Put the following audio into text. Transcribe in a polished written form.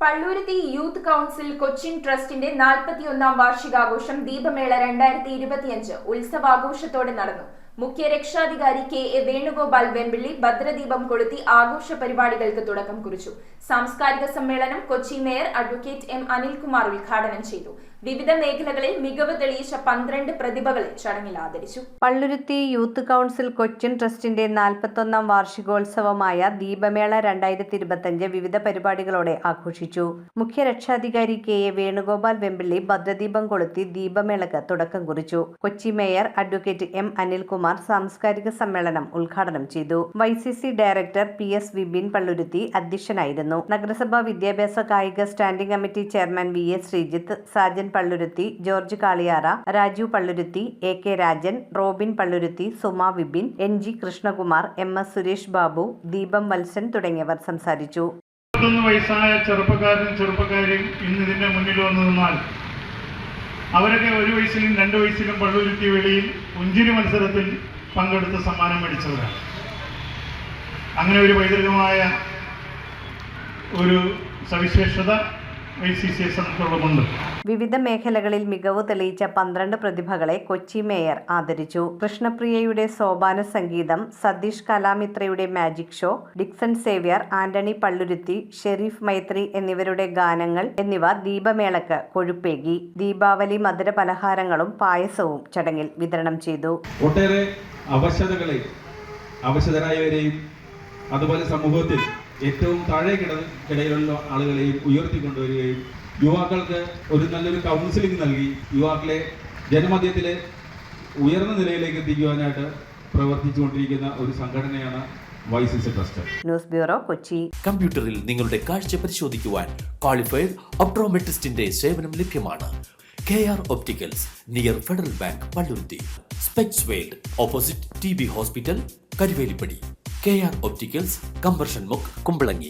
Palluruthy youth council Cochin ട്രസ്റ്റിന്റെ 41ാം വാർഷികാഘോഷം ദീപമേള 2025 ഉത്സവാഘോഷത്തോടെ നടന്നു. മുഖ്യ രക്ഷാധികാരി കെ.എ. വേണുഗോപാൽ വെമ്പിള്ളി ഭദ്രദീപം കൊളുത്തി ആഘോഷ പരിപാടികൾക്ക് തുടക്കം കുറിച്ചു. സാംസ്കാരിക സമ്മേളനം Kochi mayor advocate M. Anilkumar ഉദ്ഘാടനം ചെയ്തു. വിവിധ മേഖലകളിൽ മികവ് തെളിയിച്ച 12 പ്രതിഭകളെ ചടങ്ങിൽ ആദരിച്ചു. പള്ളുരുത്തി യൂത്ത് കൗൺസിൽ കൊച്ചിൻ ട്രസ്റ്റിന്റെ 41ാം വാർഷികോത്സവമായ ദീപമേള 2025 വിവിധ പരിപാടികളോടെ ആഘോഷിച്ചു. മുഖ്യ രക്ഷാധികാരി കെ.എ. വേണുഗോപാൽ വെമ്പിള്ളി ഭദ്രദീപം കൊളുത്തി ദീപമേളക്ക് തുടക്കം കുറിച്ചു. Kochi mayor advocate M. Anilkumar സാംസ്കാരിക സമ്മേളനം ഉദ്ഘാടനം ചെയ്തു. YCC director P.S. Vipin Palluruthy അധ്യക്ഷനായിരുന്നു. നഗരസഭാ വിദ്യാഭ്യാസ കായിക standing committee chairman V.S. Sreejith, Sajan Palluruthy, George Kaliyara, Raju Palluruthy, A.K. Rajan, Robin Palluruthy, Suma Vipin, N.G. Krishnakumar, M.S. Suresh Babu, Deepam Valsan തുടങ്ങിയവർ സംസാരിച്ചു. 21 വയസ്സായ ചെറുപ്പക്കാരും ഇന്ന് ഇതിന്റെ മുന്നിൽ വന്നു നിന്നാൽ അവരൊക്കെ 1 വയസ്സിലും 2 വയസ്സിലും പള്ളുരുത്തി വേളിയിൽ പുഞ്ചിരി മത്സരത്തിൽ പങ്കെടുത്ത് സമ്മാനം മേടിച്ചവരാണ്. അങ്ങനെ ഒരു പൈതൃകമായ ഒരു സവിശേഷത YCCയെ സംബന്ധിച്ചുള്ളതുണ്ട്. വിവിധ മേഖലകളിൽ മികവ് തെളിയിച്ച 12 പ്രതിഭകളെ കൊച്ചി മേയർ ആദരിച്ചു. കൃഷ്ണപ്രിയയുടെ സോപാന സംഗീതം, സതീഷ് കലാമിത്രയുടെ magic show, Dixon Xavier, Antony Palluruthy, Shareef Maithri എന്നിവരുടെ ഗാനങ്ങൾ എന്നിവ ദീപമേളക്ക് കൊഴുപ്പേകി. ദീപാവലി മധുര പലഹാരങ്ങളും പായസവും ചടങ്ങിൽ വിതരണം ചെയ്തു. ഒട്ടേറെ അവശതരായവരെയും അതുപോലെ സമൂഹത്തിൽ ഏറ്റവും താഴേക്കിടയിലുള്ള ആളുകളെയും ഉയർത്തിക്കൊണ്ടുവരികയും യുവാക്കൾക്ക് ഒരു നല്ലൊരു കൗൺസിലിംഗ് നൽകി യുവാക്കളെ ജനമധ്യത്തിലെ ഉയർന്ന നിലയിലേക്ക് എത്തിക്കുവാനായിട്ട് പ്രവർത്തിച്ചുകൊണ്ടിരിക്കുന്ന ഒരു സംഘടനയാണ് YCC trust. News bureau, Kochi. കമ്പ്യൂട്ടറിൽ നിങ്ങളുടെ കാഴ്ച പരിശോധിക്കുവാൻ ക്വാളിഫൈഡ് ഒപ്ട്രോമെട്രിസ്റ്റിന്റെ സേവനം ലഭ്യമാണ്. KR opticals, near federal bank, Palluruthy. Specs world, opposite TB hospital, Karuvelippady. KR opticals, combustion മുക്ക്, കുമ്പളങ്ങി.